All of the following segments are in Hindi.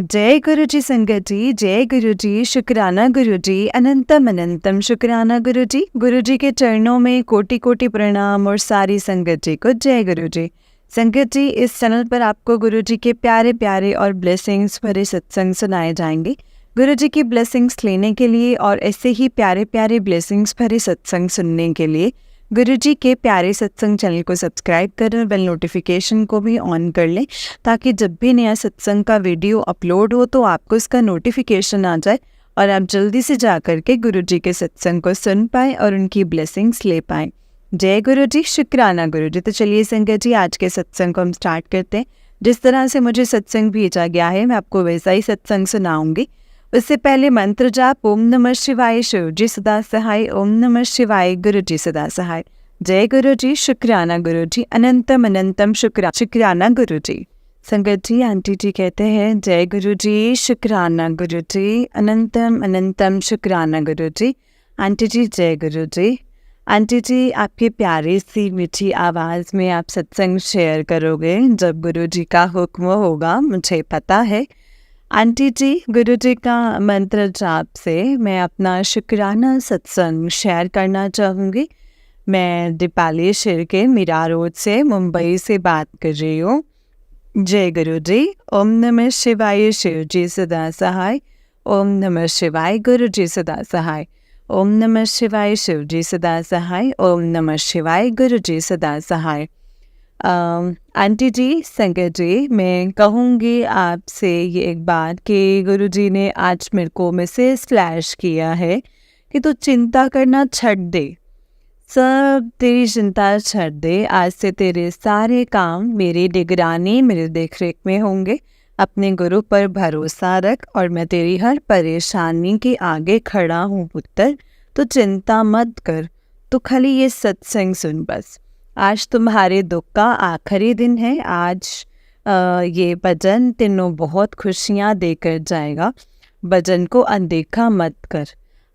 जय गुरु जी संगत जी, जय गुरु जी, शुक्राना गुरु जी, अनंतम अनंतम शुक्राना गुरु जी। गुरु जी के चरणों में कोटि कोटि प्रणाम और सारी संगत जी को जय गुरु जी। संगत जी, इस चैनल पर आपको गुरु जी के प्यारे प्यारे और ब्लेसिंग्स भरे सत्संग सुनाए जाएंगे। गुरु जी की ब्लेसिंग्स लेने के लिए और ऐसे ही प्यारे प्यारे ब्लेसिंग्स भरे सत्संग सुनने के लिए गुरु जी के प्यारे सत्संग चैनल को सब्सक्राइब कर और बेल नोटिफिकेशन को भी ऑन कर लें, ताकि जब भी नया सत्संग का वीडियो अपलोड हो तो आपको इसका नोटिफिकेशन आ जाए और आप जल्दी से जा कर के गुरु जी के सत्संग को सुन पाएँ और उनकी ब्लेसिंग्स ले पाएँ। जय गुरु जी, शुक्राना गुरु जी। तो चलिए संगत जी, आज के सत्संग को हम स्टार्ट करते हैं। जिस तरह से मुझे सत्संग भेजा गया है मैं आपको वैसा ही सत्संग सुनाऊंगी। उससे पहले मंत्र जाप ओम नमः शिवाय, शिव जी सदा सहाय, ओम नमः शिवाय, गुरु जी सदा सहाय। जय गुरु जी, शुक्राना गुरु जी, अनंतम अनंतम शुक्राना गुरु जी। संगत जी, आंटी जी कहते हैं जय गुरु जी, शुक्राना गुरु जी, अनंतम अनंतम शुक्राना गुरु जी। आंटी जी जय गुरु जी। आंटी जी, आपकी प्यारी सी मीठी आवाज़ में आप सत्संग शेयर करोगे जब गुरु जी का हुक्म होगा, मुझे पता है। आंटी जी, गुरु जी का मंत्र जाप से मैं अपना शुक्राना सत्संग शेयर करना चाहूँगी। मैं दीपाली शिर्के मीरा रोड से मुंबई से बात कर रही हूँ। जय गुरु जी। ओम नमः शिवाय, शिव जी सदा सहाय, ओम नमः शिवाय, गुरु जी सदा सहाय, ओम नमः शिवाय, शिव जी सदा सहाय, ओम नमः शिवाय, गुरु जी सदा सहाय। आंटी जी, संगत जी, मैं कहूँगी आपसे ये एक बात कि गुरु जी ने आज मेरे को मैसेज फ्लैश किया है कि तू चिंता करना छੱਡ दे, सब तेरी चिंता छੱड दे। आज से तेरे सारे काम मेरी निगरानी, मेरे देखरेख में होंगे। अपने गुरु पर भरोसा रख और मैं तेरी हर परेशानी के आगे खड़ा हूँ पुत्र। तो चिंता मत कर, तो खाली ये सत्संग सुन बस। आज तुम्हारे दुख का आखिरी दिन है। आज ये भजन तेनों बहुत खुशियाँ देकर जाएगा। भजन को अनदेखा मत कर।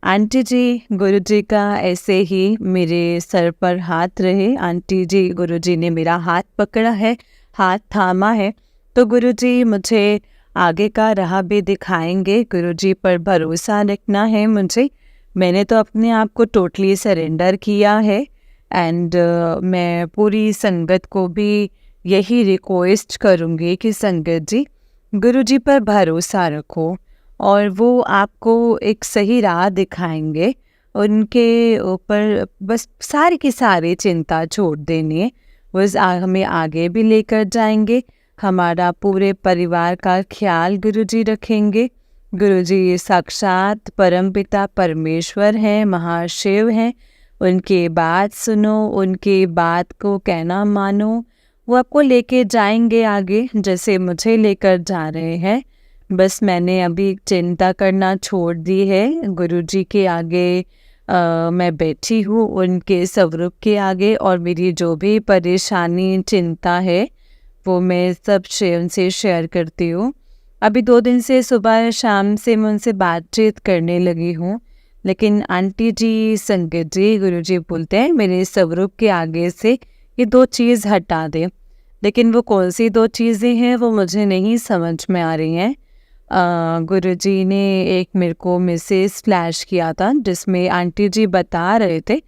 आंटी जी, गुरु जी का ऐसे ही मेरे सर पर हाथ रहे। आंटी जी, गुरु जी ने मेरा हाथ पकड़ा है, हाथ थामा है, तो गुरु जी मुझे आगे का राह भी दिखाएंगे। गुरु जी पर भरोसा रखना है मुझे। मैंने तो अपने आप को टोटली सरेंडर किया है एंड मैं पूरी संगत को भी यही रिक्वेस्ट करूँगी कि संगत जी, गुरु जी पर भरोसा रखो और वो आपको एक सही राह दिखाएंगे। उनके ऊपर बस सारी की सारी चिंता छोड़ देनी है। बस हमें आगे भी लेकर जाएंगे। हमारा पूरे परिवार का ख्याल गुरु जी रखेंगे। गुरु जी साक्षात परमपिता परमेश्वर हैं, महाशिव हैं। उनकी बात सुनो, उनकी बात को कहना मानो। वो आपको लेके जाएंगे आगे, जैसे मुझे लेकर जा रहे हैं। बस मैंने अभी चिंता करना छोड़ दी है। गुरु जी के आगे मैं बैठी हूँ, उनके स्वरूप के आगे, और मेरी जो भी परेशानी चिंता है वो मैं सब उनसे शेयर करती हूँ। अभी 2 दिन से सुबह शाम से मैं उनसे बातचीत करने लगी हूँ। लेकिन आंटी जी, संगत जी, गुरु जी बोलते हैं मेरे स्वरूप के आगे से ये 2 चीज़ हटा दें। लेकिन वो कौन सी 2 चीज़ें हैं वो मुझे नहीं समझ में आ रही हैं। गुरु जी ने एक मेरे को मैसेज फ्लैश किया था जिसमें आंटी जी बता रहे थे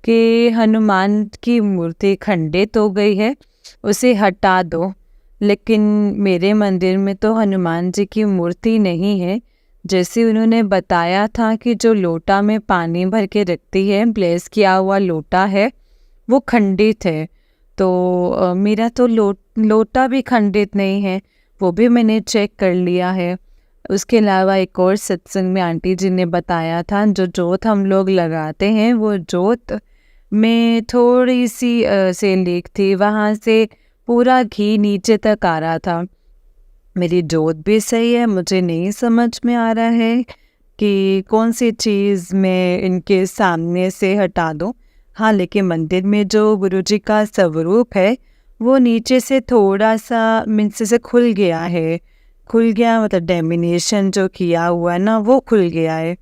कि हनुमान की मूर्ति खंडित हो गई है, उसे हटा दो। लेकिन मेरे मंदिर में तो हनुमान जी की मूर्ति नहीं है। जैसे उन्होंने बताया था कि जो लोटा में पानी भर के रखती है, ब्लेस किया हुआ लोटा है, वो खंडित है। तो मेरा तो लोटा भी खंडित नहीं है, वो भी मैंने चेक कर लिया है। उसके अलावा एक और सत्संग में आंटी जी ने बताया था जो जोत हम लोग लगाते हैं वो जोत में थोड़ी सी से लीक थी, वहाँ से पूरा घी नीचे तक आ रहा था। मेरी जोत भी सही है, मुझे नहीं समझ में आ रहा है कि कौन सी चीज़ मैं इनके सामने से हटा दूँ। हाँ, लेकिन मंदिर में जो गुरु जी का स्वरूप है वो नीचे से थोड़ा सा मीन्स से खुल गया है। खुल गया मतलब डैमिनेशन जो किया हुआ है ना, वो खुल गया है।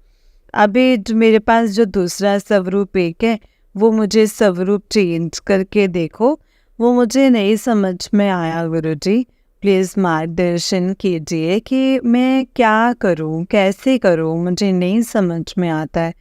अभी जो मेरे पास जो दूसरा स्वरूप एक है, वो मुझे स्वरूप चेंज करके देखो, वो मुझे नहीं समझ में आया गुरु जी। प्लीज़ मार्गदर्शन कीजिए कि मैं क्या करूं, कैसे करूं, मुझे नहीं समझ में आता है।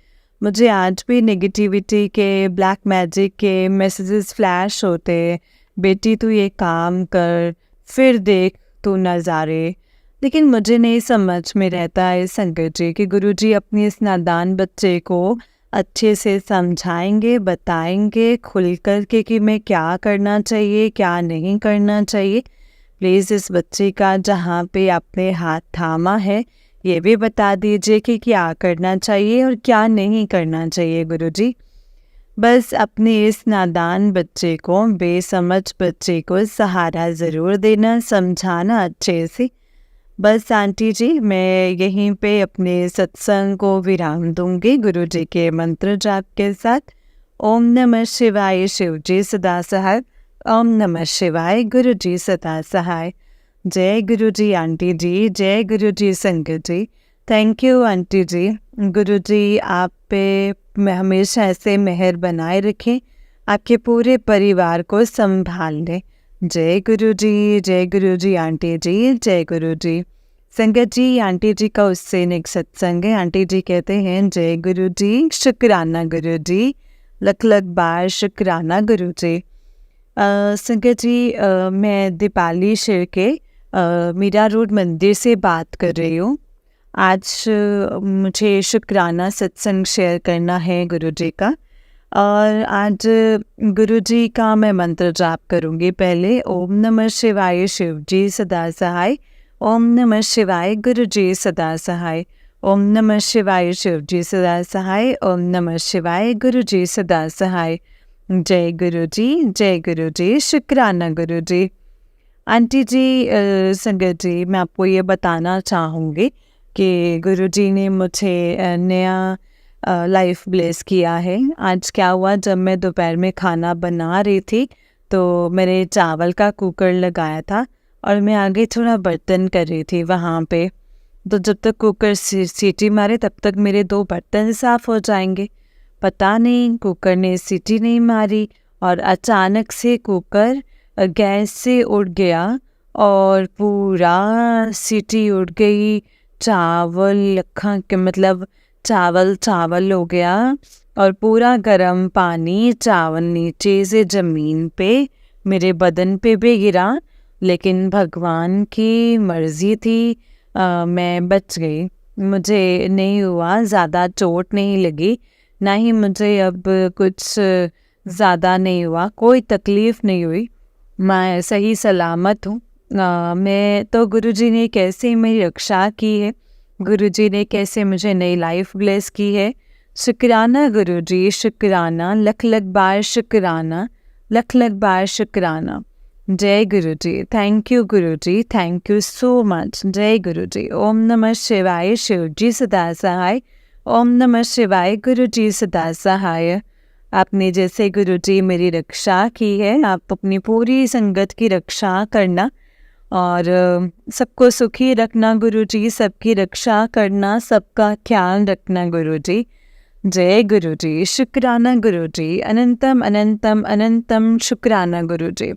मुझे आज भी नेगेटिविटी के, ब्लैक मैजिक के मैसेजेस फ्लैश होते हैं, बेटी तू ये काम कर, फिर देख तू नज़ारे। लेकिन मुझे नहीं समझ में रहता है संकट जी कि गुरुजी अपनी इस नादान बच्चे को अच्छे से समझाएंगे, बताएंगे खुल कर के कि मैं क्या करना चाहिए, क्या नहीं करना चाहिए। प्लीज़ इस बच्चे का जहाँ पे आपने हाथ थामा है ये भी बता दीजिए कि क्या करना चाहिए और क्या नहीं करना चाहिए गुरुजी। बस अपने इस नादान बच्चे को, बेसमझ बच्चे को सहारा ज़रूर देना, समझाना अच्छे से। बस आंटी जी, मैं यहीं पे अपने सत्संग को विराम दूंगी गुरुजी के मंत्र जाप के साथ। ओम नमः शिवाय, शिव जी सदा सहाय। ओम नमः शिवाय, गुरुजी सदा सहाय। जय गुरुजी आंटी जी, जय गुरुजी संगत जी। थैंक यू आंटी जी। गुरुजी आप पे मैं हमेशा ऐसे मेहर बनाए रखें, आपके पूरे परिवार को संभाल लें। जय गुरुजी, जय गुरुजी आंटी जी, जय गुरुजी। संगत जी, आंटी जी का उससे नेक सत्संग है। आंटी जी कहते हैं जय गुरुजी, शुक्राना गुरुजी, लख लख बार शुक्राना गुरुजी। संगत जी, मैं दीपाली शेर के मीरा रोड मंदिर से बात कर रही हूँ। आज मुझे शुक्राना सत्संग शेयर करना है गुरुजी का। और आज गुरुजी का मैं मंत्र जाप करूँगी। पहले ओम नमः शिवाय, शिव जी सदा सहाय। ओम नमः शिवाय, गुरुजी सदा सहाय। ओम नमः शिवाय, शिव जी सदा सहाय। ओम नमः शिवाय, गुरुजी सदा सहाय। जय गुरुजी, जय गुरुजी, शुक्राना गुरुजी। आंटी जी, संगत जी, मैं आपको ये बताना चाहूँगी कि गुरुजी ने मुझे नया लाइफ ब्लेस किया है। आज क्या हुआ, जब मैं दोपहर में खाना बना रही थी तो मैंने चावल का कुकर लगाया था और मैं आगे थोड़ा बर्तन कर रही थी वहाँ पे। तो जब तक कुकर सीटी मारे तब तक मेरे 2 बर्तन साफ़ हो जाएंगे। पता नहीं कुकर ने सीटी नहीं मारी और अचानक से कुकर गैस से उड़ गया और पूरा सीटी उड़ गई। चावल अखा के मतलब चावल चावल हो गया और पूरा गर्म पानी चावल नीचे से ज़मीन पे मेरे बदन पे भी गिरा। लेकिन भगवान की मर्ज़ी थी, मैं बच गई। मुझे नहीं हुआ, ज़्यादा चोट नहीं लगी, ना ही मुझे अब कुछ ज़्यादा नहीं हुआ, कोई तकलीफ़ नहीं हुई। मैं सही सलामत हूँ। मैं तो गुरुजी ने कैसे मेरी रक्षा की है, गुरुजी ने कैसे मुझे नई लाइफ ब्लेस की है। शुक्राना गुरुजी, शुक्राना, लख लख बार शुक्राना, लख लख बार शुक्राना। जय Guruji, thank you Guruji, thank you so much. जय गुरुजी। ओम नमः शिवाय, शिव जी सदा सहाय। ओम नमः शिवाय, गुरुजी सदा सहाय। आपने जैसे गुरुजी मेरी रक्षा की है, आप अपनी पूरी संगत की रक्षा करना और सबको सुखी रखना गुरुजी, सबकी रक्षा करना, सबका ख्याल रखना गुरुजी। जय गुरुजी, शुक्राना गुरुजी, अनंतम अनंतम अनंतम शुक्राना गुरुजी।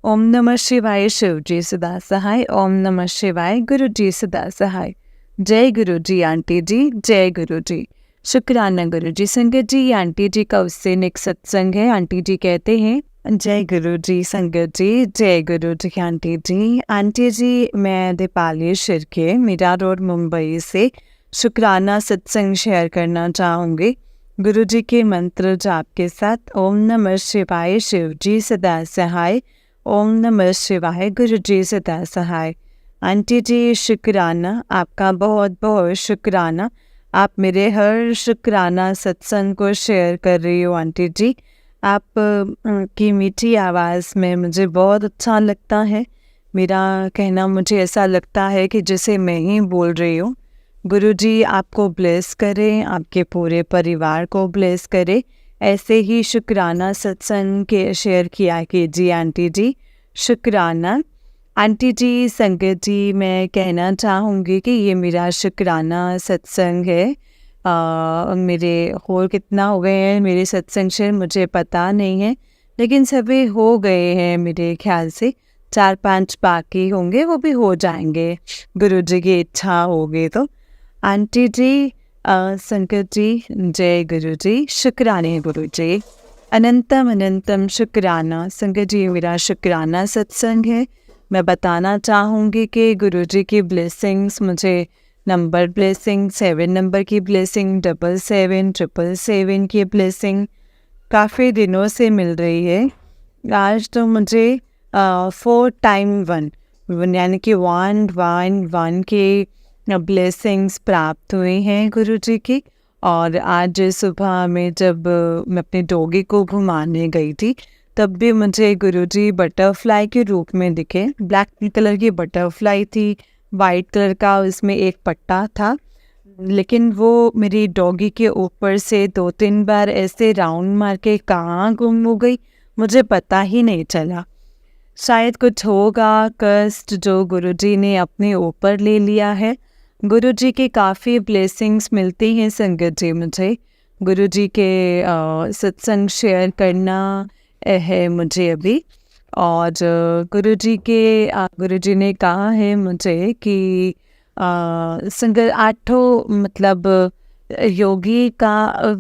ओम नमः शिवाय, शिव जी सदा सहाय। ओम नमः शिवाय, गुरुजी सदा सहाय। जय गुरुजी आंटी जी, जय गुरुजी, शुक्राना गुरुजी। संगत जी, आंटी जी का उससे नेक सत्संग है। आंटी जी कहते हैं जय गुरुजी संगत जी, जय गुरुजी आंटी जी। आंटी जी, मैं दीपाली शिर्के, मीरा रोड मुंबई से शुक्राना सत्संग शेयर करना चाहूँगी गुरुजी के मंत्र जाप के साथ। ओम नमः शिवाय, शिव जी सदा सहाय। ओम नमः शिवाय, गुरुजी सदा सहाय। आंटी जी, शुक्राना, आपका बहुत बहुत शुक्राना। आप मेरे हर शुक्राना सत्संग को शेयर कर रही हो आंटी जी। आप की मीठी आवाज़ में मुझे बहुत अच्छा लगता है। मेरा कहना, मुझे ऐसा लगता है कि जैसे मैं ही बोल रही हूँ। गुरुजी आपको ब्लेस करें, आपके पूरे परिवार को ब्लेस करे। ऐसे ही शुक्राना सत्संग के शेयर किया कीजिए आंटी जी। शुक्राना। आंटी जी, संगत जी, मैं कहना चाहूँगी कि ये मेरा शुक्राना सत्संग है। मेरे और कितना हो गए हैं मेरे सत्संग शेयर मुझे पता नहीं है, लेकिन सभी हो गए हैं मेरे ख्याल से 4-5 बाकी होंगे, वो भी हो जाएंगे गुरुजी की इच्छा होगी तो। आंटी जी, संकट जी, जय गुरुजी, शुक्राने गुरुजी, अनंतम अनंतम शुक्राना। संकट जी, मेरा शुक्राना सत्संग है। मैं बताना चाहूँगी कि गुरुजी की ब्लेसिंग्स मुझे नंबर ब्लेसिंग, 7 नंबर की ब्लेसिंग, 777 की ब्लेसिंग काफ़ी दिनों से मिल रही है। आज तो मुझे 4 टाइम 1 यानी कि 111 की ब्लेसिंग्स प्राप्त हुई हैं गुरुजी की। और आज सुबह में जब मैं अपने डॉगी को घुमाने गई थी, तब भी मुझे गुरुजी बटरफ्लाई के रूप में दिखे। ब्लैक कलर की बटरफ्लाई थी, वाइट कलर का उसमें एक पट्टा था, लेकिन वो मेरी डॉगी के ऊपर से 2-3 बार ऐसे राउंड मार के कहाँ गुम हो गई, मुझे पता ही नहीं चला। शायद कुछ होगा कष्ट जो गुरुजी ने अपने ऊपर ले लिया है। गुरुजी की काफ़ी ब्लेसिंग्स मिलती हैं संगत जी मुझे। गुरुजी के सत्संग शेयर करना है मुझे अभी। और गुरुजी ने कहा है मुझे कि संगत 8 मतलब योगी का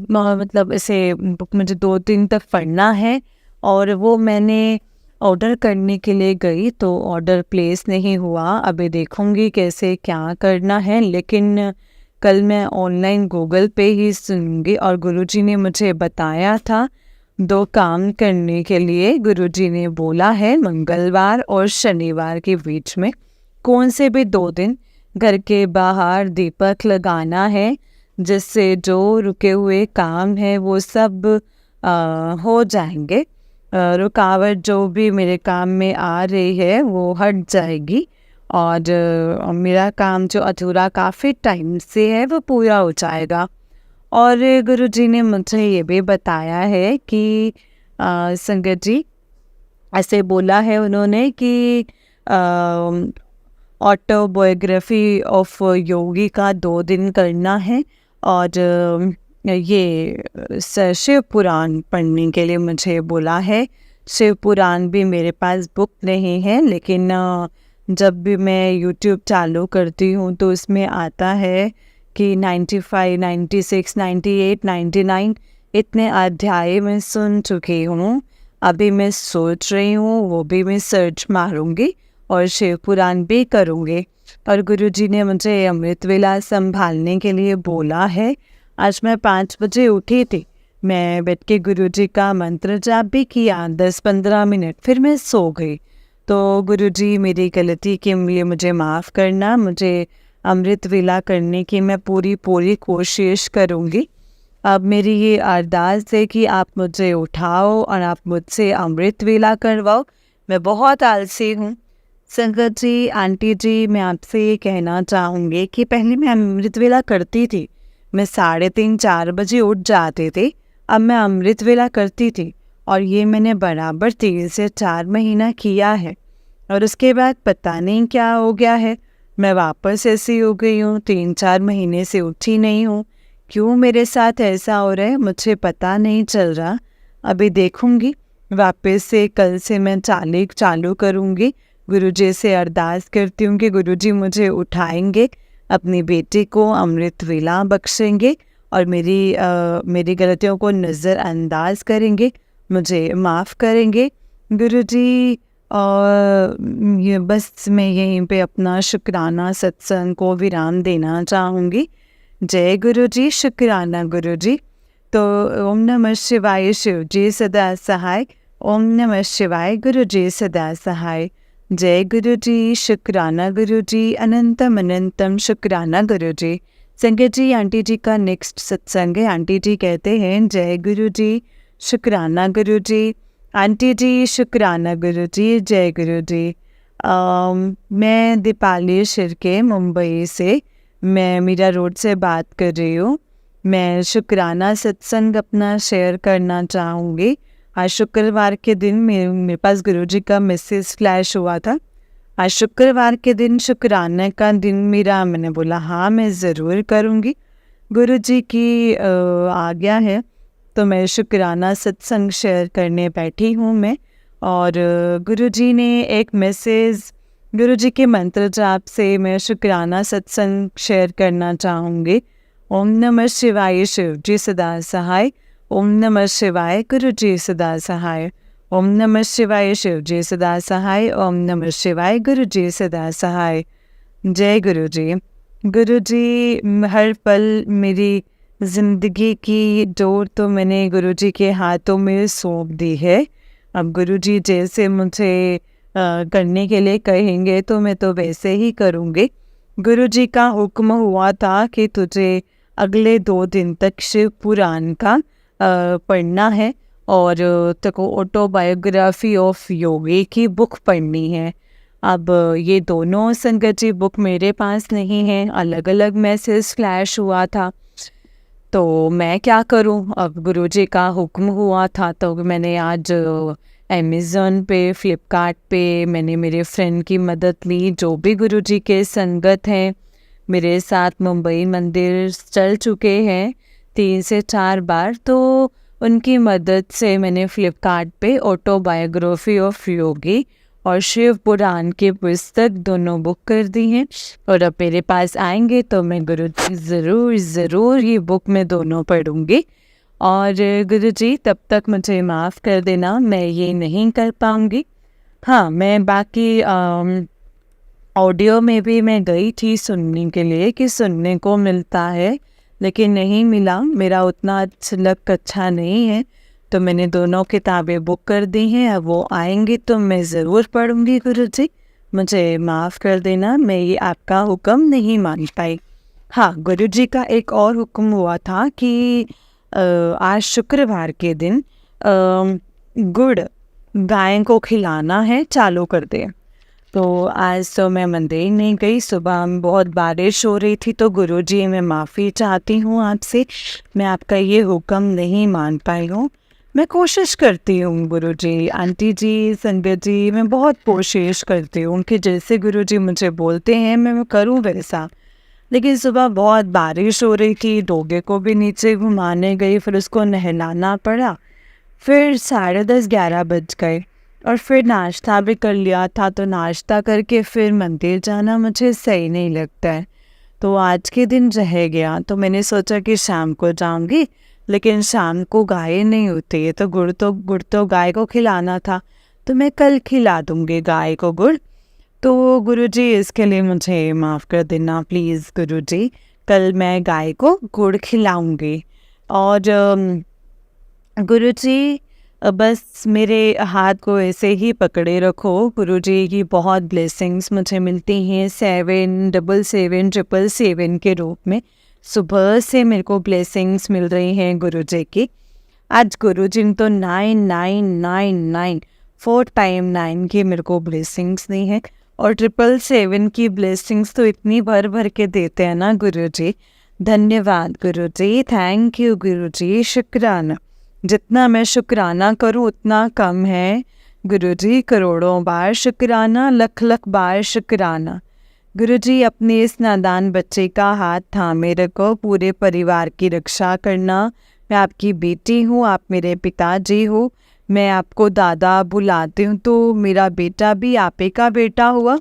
मतलब ऐसे बुक मुझे 2 दिन तक पढ़ना है। और वो मैंने ऑर्डर करने के लिए गई तो ऑर्डर प्लेस नहीं हुआ। अभी देखूंगी कैसे क्या करना है, लेकिन कल मैं ऑनलाइन गूगल पे ही सुनूंगी। और गुरुजी ने मुझे बताया था 2 काम करने के लिए। गुरुजी ने बोला है मंगलवार और शनिवार के बीच में कौन से भी 2 दिन घर के बाहर दीपक लगाना है, जिससे जो रुके हुए काम है वो सब हो जाएंगे। रुकावट जो भी मेरे काम में आ रही है वो हट जाएगी। और मेरा काम जो अधूरा काफ़ी टाइम से है वो पूरा हो जाएगा। और गुरुजी ने मुझे ये भी बताया है कि संगत जी ऐसे बोला है उन्होंने कि ऑटोबायोग्राफी ऑफ योगी का 2 दिन करना है। और ये शिव पुराण पढ़ने के लिए मुझे बोला है। शिव पुराण भी मेरे पास बुक नहीं है, लेकिन जब भी मैं यूट्यूब चालू करती हूँ तो उसमें आता है कि 95, 96, 98, 99 इतने अध्याय मैं सुन चुकी हूँ। अभी मैं सोच रही हूँ वो भी मैं सर्च मारूंगी और शिव पुराण भी करूँगी। और गुरुजी ने मुझे अमृत वेला संभालने के लिए बोला है। आज मैं 5 बजे उठी थी, मैं बैठ के गुरुजी का मंत्र जाप भी किया 10-15 मिनट, फिर मैं सो गई। तो गुरुजी मेरी गलती के लिए मुझे माफ़ करना। मुझे अमृत वेला करने की मैं पूरी कोशिश करूँगी। अब मेरी ये अरदास है कि आप मुझे उठाओ और आप मुझसे अमृत वेला करवाओ। मैं बहुत आलसी हूँ। संगत जी, आंटी जी, मैं आपसे ये कहना चाहूँगी कि पहले मैं अमृत वेला करती थी। मैं 3:30-4 बजे उठ जाते थे। अब मैं अमृत वेला करती थी और ये मैंने बराबर 3 से 4 महीना किया है। और उसके बाद पता नहीं क्या हो गया है, मैं वापस ऐसी हो गई हूँ। 3-4 महीने से उठी नहीं हूँ। क्यों मेरे साथ ऐसा हो रहा है मुझे पता नहीं चल रहा। अभी देखूँगी, वापस से कल से मैं चालू करूँगी। गुरुजी से अरदास करती हूँ कि गुरुजी मुझे उठाएंगे, अपनी बेटी को अमृत वेला बख्शेंगे और मेरी गलतियों को नज़रअंदाज करेंगे, मुझे माफ़ करेंगे गुरुजी। और ये बस मैं यहीं पे अपना शुक्राना सत्संग को विराम देना चाहूँगी। जय गुरुजी, शुक्राना गुरुजी। तो ओम नमः शिवाय, शिव जी सदा सहाय। ओम नमः शिवाय, गुरुजी सदा सहाय। जय गुरुजी, शुक्राना गुरुजी, अनंतम अनंतम शुक्राना गुरुजी। संगत जी, आंटी जी का नेक्स्ट सत्संग है। आंटी जी कहते हैं जय गुरुजी, शुक्राना गुरुजी। आंटी जी, शुक्राना गुरुजी, जय गुरुजी। मैं दीपाली शिर्के मुंबई से, मैं मीरा रोड से बात कर रही हूँ। मैं शुक्राना सत्संग अपना शेयर करना चाहूँगी। आज शुक्रवार के दिन मेरे पास गुरुजी का मैसेज फ्लैश हुआ था। आज शुक्रवार के दिन शुक्राना का दिन मेरा, मैंने बोला हाँ मैं ज़रूर करूँगी। गुरुजी की आज्ञा है तो मैं शुक्राना सत्संग शेयर करने बैठी हूँ मैं। और गुरुजी ने एक मैसेज, गुरुजी के मंत्र जाप से मैं शुक्राना सत्संग शेयर करना चाहूँगी। ओम नमः शिवाय, शिव जी सदा सहाय। ओम नमः शिवाय, गुरुजी सदा सहाय। ओम नमः शिवाय, शिव जी सदा सहाय। ओम नमः शिवाय, गुरुजी सदा सहाय। जय गुरुजी। गुरुजी हर पल मेरी ज़िंदगी की डोर तो मैंने गुरुजी के हाथों में सौंप दी है। अब गुरुजी जैसे मुझे करने के लिए कहेंगे तो मैं तो वैसे ही करूँगी। गुरुजी का हुक्म हुआ था कि तुझे अगले 2 दिन तक शिव पुराण का पढ़ना है और तेको ऑटोबायोग्राफी ऑफ योगी की बुक पढ़नी है। अब ये दोनों संगत जी बुक मेरे पास नहीं है, अलग अलग मैसेज फ्लैश हुआ था, तो मैं क्या करूं। अब गुरुजी का हुक्म हुआ था तो मैंने आज अमेज़न पे, फ्लिपकार्ट पे मैंने मेरे फ्रेंड की मदद ली। जो भी गुरुजी के संगत हैं मेरे साथ मुंबई मंदिर चल चुके हैं 3 से 4 बार, तो उनकी मदद से मैंने फ्लिपकार्ट पे ऑटोबायोग्राफी ऑफ योगी और शिव पुराण की पुस्तक दोनों बुक कर दी हैं। और अब मेरे पास आएंगे तो मैं गुरुजी ज़रूर ये बुक में दोनों पढ़ूंगी। और गुरुजी तब तक मुझे माफ़ कर देना, मैं ये नहीं कर पाऊंगी। हाँ, मैं बाकी ऑडियो में भी मैं गई थी सुनने के लिए कि सुनने को मिलता है, लेकिन नहीं मिला। मेरा उतना लक अच्छा नहीं है, तो मैंने दोनों किताबें बुक कर दी हैं। अब वो आएंगी तो मैं ज़रूर पढ़ूंगी। गुरुजी मुझे माफ़ कर देना, मैं ये आपका हुक्म नहीं मान पाई। हाँ, गुरुजी का एक और हुक्म हुआ था कि आज शुक्रवार के दिन गुड़ गाय को खिलाना है, चालू कर दे। तो आज तो मैं मंदिर नहीं गई, सुबह बहुत बारिश हो रही थी, तो गुरुजी मैं माफ़ी चाहती हूँ आपसे, मैं आपका ये हुक्म नहीं मान पाई हूँ। मैं कोशिश करती हूँ गुरुजी, आंटी जी, संगत जी, मैं बहुत कोशिश करती हूँ कि जैसे गुरुजी मुझे बोलते हैं मैं करूँ वैसा। लेकिन सुबह बहुत बारिश हो रही थी, डोगे को भी नीचे घुमाने गई, फिर उसको नहलाना पड़ा, फिर 10:30-11 बज गए और फिर नाश्ता भी कर लिया था, तो नाश्ता करके फिर मंदिर जाना मुझे सही नहीं लगता है, तो आज के दिन रह गया। तो मैंने सोचा कि शाम को जाऊंगी, लेकिन शाम को गाय नहीं होती है, तो गुड़ तो गाय को खिलाना था, तो मैं कल खिला दूंगी गाय को गुड़। तो गुरुजी इसके लिए मुझे माफ़ कर देना प्लीज़ गुरुजी, कल मैं गाय को गुड़ खिलाऊंगी। और गुरुजी बस मेरे हाथ को ऐसे ही पकड़े रखो। गुरुजी की बहुत ब्लेसिंग्स मुझे मिलती हैं 77777 के रूप में। सुबह से मेरे को ब्लेसिंग्स मिल रही हैं गुरुजी की। आज गुरुजी ने तो 9999 4 टाइम 9 की मेरे को ब्लेसिंग्स दी हैं, और 777 की ब्लेसिंग्स तो इतनी भर भर के देते हैं ना गुरुजी। धन्यवाद गुरुजी, थैंक यू गुरुजी, शुक्राना। जितना मैं शुक्राना करूं उतना कम है गुरुजी, करोड़ों बार शुक्राना, लख लख बार शुक्राना। गुरुजी अपने इस नादान बच्चे का हाथ थामे रखो, पूरे परिवार की रक्षा करना। मैं आपकी बेटी हूँ, आप मेरे पिताजी हो, मैं आपको दादा बुलाती हूँ, तो मेरा बेटा भी आपे का बेटा हुआ।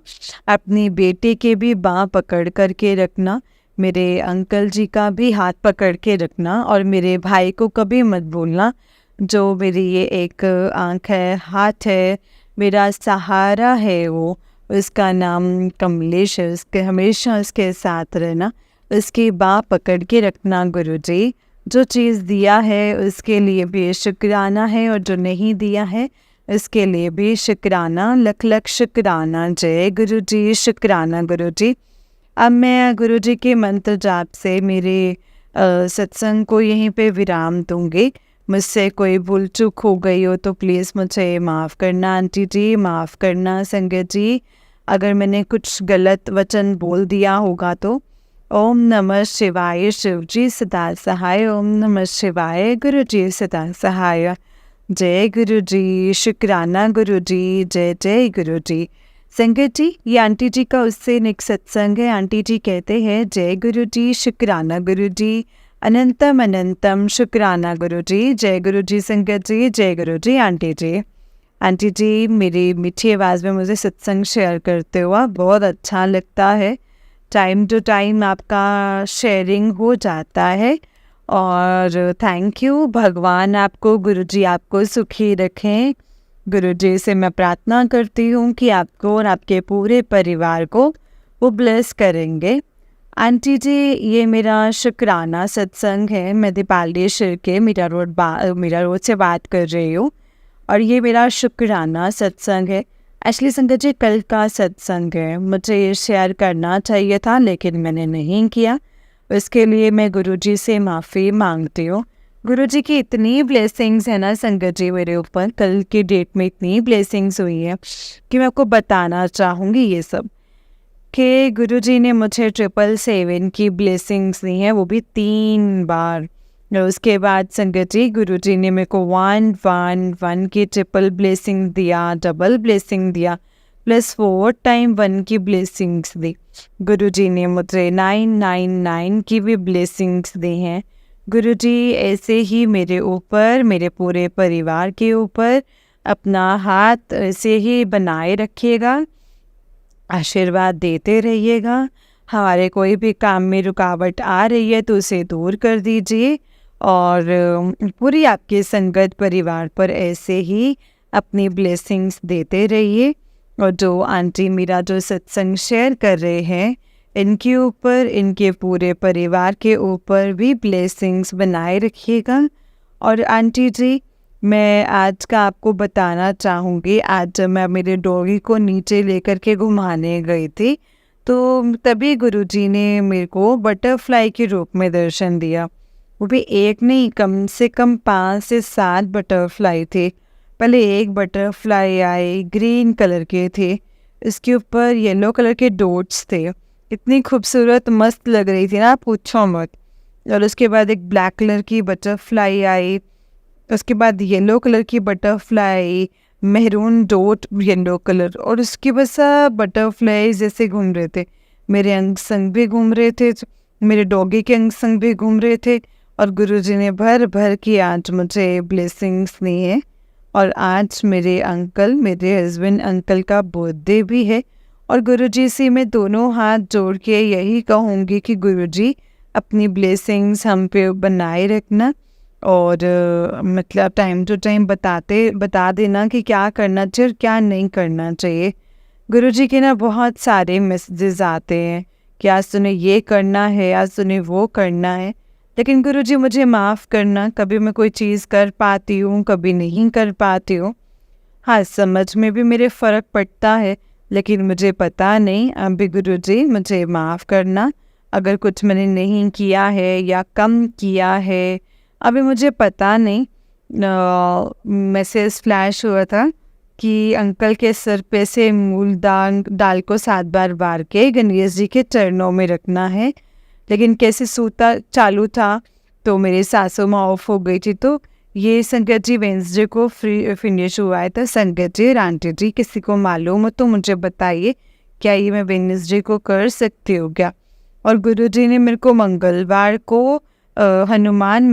अपनी बेटी के भी बाँह पकड़ कर के रखना, मेरे अंकल जी का भी हाथ पकड़ के रखना, और मेरे भाई को कभी मत भूलना, जो मेरी ये एक आँख है, हाथ है, मेरा सहारा है, वो उसका नाम कमलेश है, उसके हमेशा उसके साथ रहना, उसकी बाँह पकड़ के रखना गुरुजी। जो चीज़ दिया है उसके लिए भी शुक्राना है, और जो नहीं दिया है उसके लिए भी शुक्राना, लख लख शुक्राना। जय गुरुजी, शुक्राना गुरुजी। अब मैं गुरुजी के मंत्र जाप से मेरे सत्संग को यहीं पे विराम दूंगी। मुझसे कोई भूल चूक हो गई हो तो प्लीज़ मुझे माफ़ करना आंटी जी, माफ़ करना संगत जी, अगर मैंने कुछ गलत वचन बोल दिया होगा तो। ओम नमः शिवाय, शिव जी सदा सहाय। ओम नमः शिवाय, गुरु जी सदा सहाय। जय गुरु जी, शुक्राना गुरु जी, जय जय गुरु जी। संगत जी, ये आंटी जी का उससे नेक्स्ट सत्संग है। आंटी जी कहते हैं जय गुरु जी, शुक्राना गुरु जी, अनंतम अनंतम शुक्राना गुरु जी। जय गुरु जी संगत जी, जय गुरु जी आंटी जी। आंटी जी, मेरी मीठी आवाज़ में मुझे सत्संग शेयर करते हुआ बहुत अच्छा लगता है। टाइम टू टाइम आपका शेयरिंग हो जाता है और थैंक यू। भगवान आपको, गुरुजी आपको सुखी रखें। गुरुजी से मैं प्रार्थना करती हूँ कि आपको और आपके पूरे परिवार को वो ब्लेस करेंगे। आंटी जी, ये मेरा शुक्राना सत्संग है। मैं दीपाली शिर्के मीरा रोड से बात कर रही हूँ और ये मेरा शुक्राना सत्संग है। एक्चुअली संगत जी, कल का सत्संग है, मुझे ये शेयर करना चाहिए था लेकिन मैंने नहीं किया। इसके लिए मैं गुरुजी से माफ़ी मांगती हूँ। गुरुजी की इतनी ब्लेसिंग्स है ना संगत जी मेरे ऊपर, कल की डेट में इतनी ब्लेसिंग्स हुई है कि मैं आपको बताना चाहूँगी ये सब। कि गुरुजी ने मुझे 777 की ब्लेसिंग्स दी हैं, वो भी 3 बार। और उसके बाद संगत जी, गुरुजी ने मेरे को 111 की ट्रिपल ब्लेसिंग दिया, डबल ब्लेसिंग दिया, प्लस 4 टाइम 1 की ब्लेसिंग्स दी। गुरुजी ने मुझे 999 की भी ब्लेसिंग्स दी हैं। गुरुजी ऐसे ही मेरे ऊपर, मेरे पूरे परिवार के ऊपर अपना हाथ ऐसे ही बनाए रखिएगा, आशीर्वाद देते रहिएगा। हमारे कोई भी काम में रुकावट आ रही है तो उसे दूर कर दीजिए और पूरी आपके संगत परिवार पर ऐसे ही अपनी ब्लेसिंग्स देते रहिए। और जो आंटी मीरा जो सत्संग शेयर कर रहे हैं, इनके ऊपर, इनके पूरे परिवार के ऊपर भी ब्लेसिंग्स बनाए रखिएगा। और आंटी जी, मैं आज का आपको बताना चाहूँगी, आज जब मैं मेरे डॉगी को नीचे लेकर के घुमाने गई थी तो तभी गुरुजी ने मेरे को बटरफ्लाई के रूप में दर्शन दिया। वो भी एक नहीं, कम से कम 5 से 7 बटरफ्लाई थे। पहले एक बटरफ्लाई आई, ग्रीन कलर के थे, इसके ऊपर येलो कलर के डॉट्स थे। इतनी खूबसूरत मस्त लग रही थी ना, पूछो मत। और उसके बाद एक ब्लैक कलर की बटरफ्लाई आई, उसके बाद येलो कलर की butterfly, maroon dot yellow colour, और उसके बाद सब बटरफ्लाई जैसे घूम रहे थे। मेरे अंग संग भी घूम रहे थे, मेरे डॉगी के अंग संग भी घूम रहे थे। और गुरुजी ने भर भर की आज मुझे ब्लेसिंग्स दी है। और आज मेरे अंकल, मेरे हस्बैंड अंकल का बर्थडे भी है। और गुरुजी से मैं दोनों हाथ जोड़ के यही कहूँगी कि गुरुजी अपनी ब्लेसिंग्स हम पे बनाए रखना और मतलब टाइम टू टाइम बता देना कि क्या करना चाहिए और क्या नहीं करना चाहिए। गुरुजी के ना बहुत सारे मैसेजेस आते हैं कि आज तूने ये करना है, आज तूने वो करना है। लेकिन गुरुजी मुझे माफ़ करना, कभी मैं कोई चीज़ कर पाती हूँ, कभी नहीं कर पाती हूँ। हाँ, समझ में भी मेरे फ़र्क पड़ता है, लेकिन मुझे पता नहीं। अभी गुरुजी मुझे माफ़ करना अगर कुछ मैंने नहीं किया है या कम किया है, अभी मुझे पता नहीं। मैसेज फ्लैश हुआ था कि अंकल के सर पे से मूल दाल को 7 बार बार के गणेश जी के चरणों में रखना है। लेकिन कैसे सूता चालू था तो मेरे सासू माँ ऑफ हो गई थी। तो ये संगत जी वेंसडे को फिनिश हुआ है। तो संगत जी, आंटी जी, किसी को मालूम हो तो मुझे बताइए, क्या ये मैं वेंसडे को कर सकती हूँ क्या? और गुरुजी ने मेरे को मंगलवार को हनुमान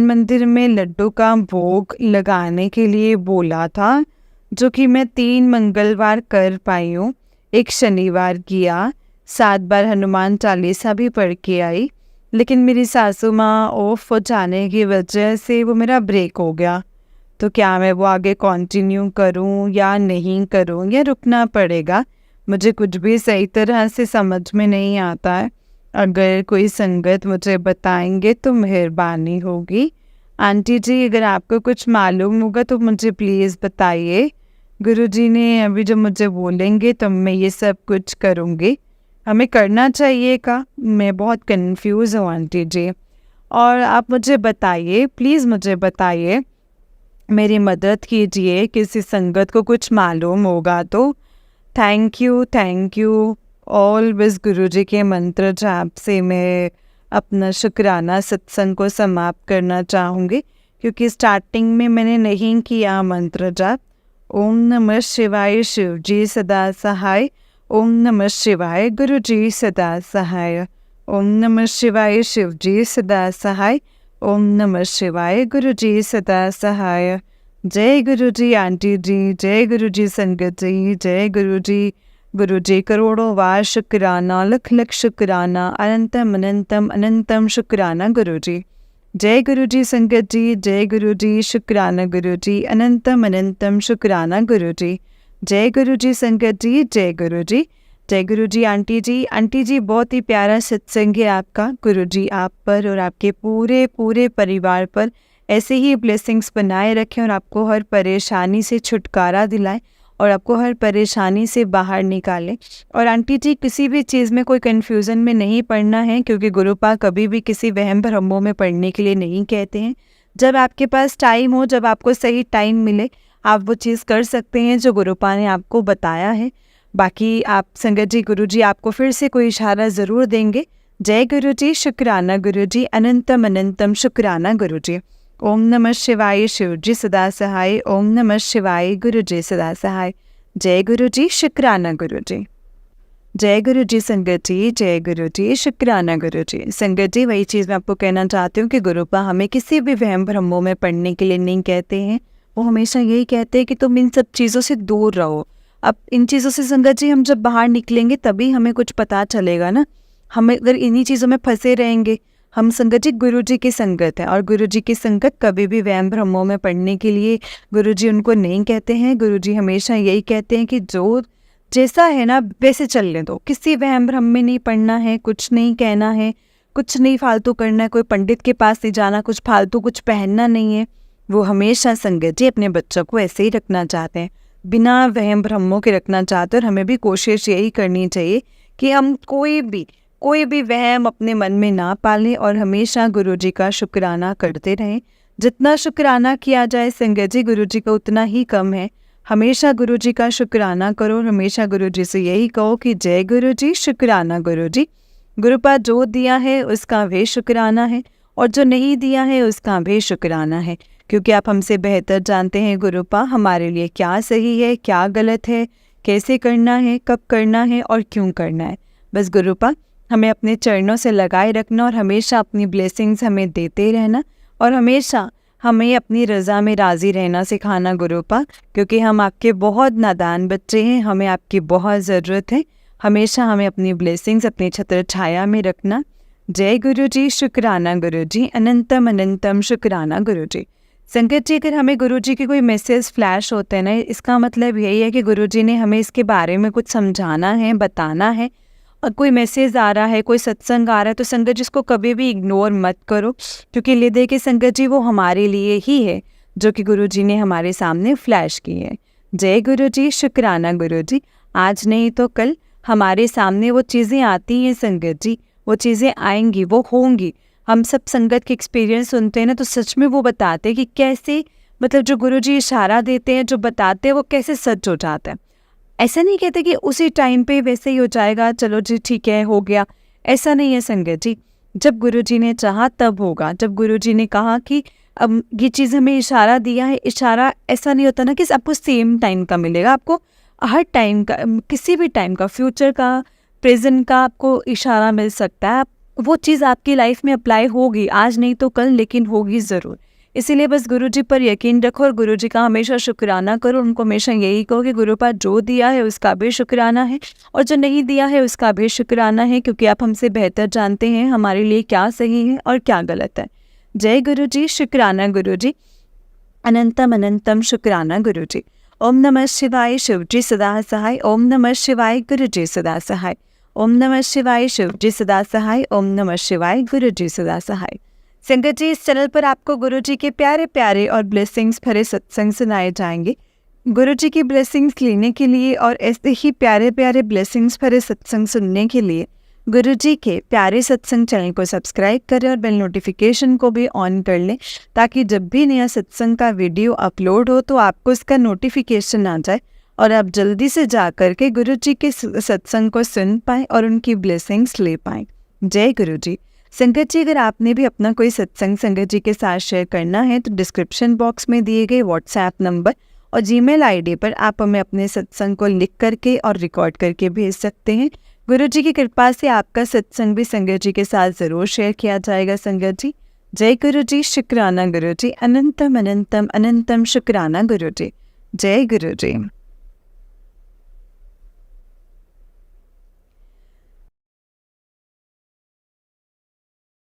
मंदिर में लड्डू का भोग लगाने के लिए बोला था, जो कि मैं 3 मंगलवार कर पाई हूँ। एक शनिवार किया, 7 बार हनुमान चालीसा भी पढ़ के आई, लेकिन मेरी सासू माँ ऑफ हो जाने की वजह से वो मेरा ब्रेक हो गया। तो क्या मैं वो आगे कंटिन्यू करूँ या नहीं करूँ, या रुकना पड़ेगा? मुझे कुछ भी सही तरह से समझ में नहीं आता है। अगर कोई संगत मुझे बताएंगे तो मेहरबानी होगी। आंटी जी, अगर आपको कुछ मालूम होगा तो मुझे प्लीज़ बताइए। गुरुजी ने अभी जो मुझे बोलेंगे तो मैं ये सब कुछ करूँगी। हमें करना चाहिए का? मैं बहुत कंफ्यूज हूँ आंटी जी। और आप मुझे बताइए, प्लीज़ मुझे बताइए, मेरी मदद कीजिए। किसी संगत को कुछ मालूम होगा तो थैंक यू। ऑलवेज गुरुजी के मंत्र जाप से मैं अपना शुक्राना सत्संग को समाप्त करना चाहूँगी, क्योंकि स्टार्टिंग में मैंने नहीं किया मंत्र जाप। ओम नमः शिवाय, शिव जी सदा सहाय। ओम नमः शिवाय, गुरु जी सदा सहाय। ओम नमः शिवाय, शिव जी सदा सहाय। ओम नमः शिवाय, गुरु जी सदा सहाय। जय गुरु जी आंटी जी, जय गुरु जी संगत जी, जय गुरु जी। गुरु जी करोड़ों बार शुक्राना, लख लख शुक्राना, अनंतम अनंतम अनंतम शुक्राना गुरु जी। जय गुरु जी संगत जी, जय गुरु जी, शुक्राना गुरु जी, अनंतम अनंतम शुक्राना गुरु जी। जय गुरु जी संगत जी, जय गुरु जी। जय गुरु जी आंटी जी। आंटी जी बहुत ही प्यारा सत्संग है आपका। गुरु जी आप पर और आपके पूरे पूरे परिवार पर ऐसे ही ब्लेसिंग्स बनाए रखें और आपको हर परेशानी से छुटकारा दिलाएं और आपको हर परेशानी से बाहर निकालें। और आंटी जी किसी भी चीज़ में कोई कन्फ्यूज़न में नहीं पड़ना है, क्योंकि गुरुपा कभी भी किसी वहम भ्रमों में पड़ने के लिए नहीं कहते हैं। जब आपके पास टाइम हो, जब आपको सही टाइम मिले, आप वो चीज़ कर सकते हैं जो गुरुपा ने आपको बताया है। बाकी आप संगत जी, गुरु जी आपको फिर से कोई इशारा ज़रूर देंगे। जय गुरु जी, शुक्राना गुरु जी, अनंतम अनंतम शुक्राना गुरु जी। ओम नमः शिवाय, शिव जी सदा सहाय। ओम नमः शिवाय, गुरु जी सदा सहाय। जय गुरु जी, शुक्राना गुरु जी। जय गुरु जी संगत जी, जय गुरु जी, शुक्राना गुरु जी। संगत जी वही चीज़ मैं आपको कहना चाहती हूँ कि गुरुपा हमें किसी भी वहम भ्रमों में पड़ने के लिए नहीं कहते हैं। वो हमेशा यही कहते हैं कि तुम इन सब चीज़ों से दूर रहो। अब इन चीज़ों से संगत जी हम जब बाहर निकलेंगे तभी हमें कुछ पता चलेगा ना। हमें अगर इन्हीं चीज़ों में फंसे रहेंगे, हम संगत जी गुरु जी की संगत है, और गुरु जी की संगत कभी भी वहम भ्रमों में पड़ने के लिए गुरु जी उनको नहीं कहते हैं। गुरु जी हमेशा यही कहते हैं कि जो जैसा है ना वैसे चलने दो, किसी वहम भ्रम में नहीं पड़ना है, कुछ नहीं कहना है, कुछ नहीं फालतू करना है, कोई पंडित के पास नहीं जाना, कुछ फालतू कुछ पहनना नहीं है। वो हमेशा संगत जी अपने बच्चों को ऐसे ही रखना चाहते हैं, बिना वहम भ्रमों के रखना चाहते हैं। और हमें भी कोशिश यही करनी चाहिए कि हम कोई भी वहम अपने मन में ना पालें और हमेशा गुरु जी का शुक्राना करते रहें। जितना शुक्राना किया जाए संगत जी गुरु जी का उतना ही कम है। हमेशा गुरु जी का शुक्राना करो और हमेशा गुरु जी से यही कहो कि जय गुरु जी, शुक्राना गुरु जी। गुरुपा जो दिया है उसका भी शुक्राना है और जो नहीं दिया है उसका भी शुक्राना है, क्योंकि आप हमसे बेहतर जानते हैं गुरुपा हमारे लिए क्या सही है, क्या गलत है, कैसे करना है, कब करना है और क्यों करना है। बस गुरुपा हमें अपने चरणों से लगाए रखना और हमेशा अपनी ब्लेसिंग्स हमें देते रहना और हमेशा हमें अपनी रज़ा में राज़ी रहना सिखाना गुरुपा, क्योंकि हम आपके बहुत नादान बच्चे हैं, हमें आपकी बहुत ज़रूरत है। हमेशा हमें अपनी ब्लेसिंग्स अपनी छत्र छाया में रखना। जय गुरु जी, शुक्राना गुरु जी, अनंतम अनंतम शुक्राना गुरु जी। संगत जी अगर हमें गुरु जी के कोई मैसेज फ्लैश होते हैं ना, इसका मतलब यही है कि गुरु जी ने हमें इसके बारे में कुछ समझाना है, बताना है। और कोई मैसेज आ रहा है, कोई सत्संग आ रहा है, तो संगत जी इसको कभी भी इग्नोर मत करो, क्योंकि ले दे के संगत जी वो हमारे लिए ही है जो कि गुरु जी ने हमारे सामने फ्लैश की है। जय गुरु जी, शुक्राना गुरु जी। आज नहीं तो कल हमारे सामने वो चीज़ें आती हैं संगत जी, वो चीज़ें आएंगी, वो होंगी। हम सब संगत के एक्सपीरियंस सुनते हैं ना, तो सच में वो बताते हैं कि कैसे, मतलब जो गुरु जी इशारा देते हैं, जो बताते हैं, वो कैसे सच हो जाता है। ऐसा नहीं कहते कि उसी टाइम पे वैसे ही हो जाएगा, चलो जी ठीक है हो गया, ऐसा नहीं है संगत जी। जब गुरुजी ने चाहा तब होगा। जब गुरुजी ने कहा कि अब ये चीज़ हमें इशारा दिया है, इशारा ऐसा नहीं होता ना कि आपको सेम टाइम का मिलेगा, आपको हर टाइम का, किसी भी टाइम का, फ्यूचर का, प्रेजेंट का आपको इशारा मिल सकता है। वो चीज़ आपकी लाइफ में अप्लाई होगी, आज नहीं तो कल, लेकिन होगी ज़रूर। इसीलिए बस गुरुजी पर यकीन रखो और गुरुजी का हमेशा शुक्राना करो। उनको हमेशा यही कहो कि गुरुपा जो दिया है उसका भी शुक्राना है और जो नहीं दिया है उसका भी शुक्राना है, क्योंकि आप हमसे बेहतर जानते हैं हमारे लिए क्या सही है और क्या गलत है। जय गुरु जी, शुक्राना गुरु जी, अनंतम अनंतम शुक्राना गुरु जी। ओम नमः शिवाय, शिव जी सदा सहाय। ओम नमः शिवाय, गुरु जी सदा सहाय। ओम नमः शिवाय, शिव जी सदा सहाय। ओम नमः शिवाय, गुरु जी सदा सहाय। संगत जी इस चैनल पर आपको गुरु जी के प्यारे प्यारे और ब्लेसिंग्स भरे सत्संग सुनाए जाएंगे। गुरु जी की ब्लेसिंग्स लेने के लिए और ऐसे ही प्यारे प्यारे ब्लेसिंग्स भरे सत्संग सुनने के लिए गुरु जी के प्यारे सत्संग चैनल को सब्सक्राइब करें और बेल नोटिफिकेशन को भी ऑन कर लें, ताकि जब भी नया सत्संग का वीडियो अपलोड हो तो आपको इसका नोटिफिकेशन आ जाए और आप जल्दी से जा कर के गुरु जी के सत्संग को सुन पाएँ और उनकी ब्लेसिंग्स ले पाएँ। जय गुरु जी। संगत जी अगर आपने भी अपना कोई सत्संग संगत जी के साथ शेयर करना है तो डिस्क्रिप्शन बॉक्स में दिए गए व्हाट्सएप नंबर और जीमेल आईडी पर आप हमें अपने सत्संग को लिख करके और रिकॉर्ड करके भेज सकते हैं। गुरु जी की कृपा से आपका सत्संग भी संगत जी के साथ ज़रूर शेयर किया जाएगा संगत जी। जय गुरु जी, शुक्राना गुरु जी, अनंतम अनंतम अनंतम शुक्राना गुरु जी। जय गुरु जी।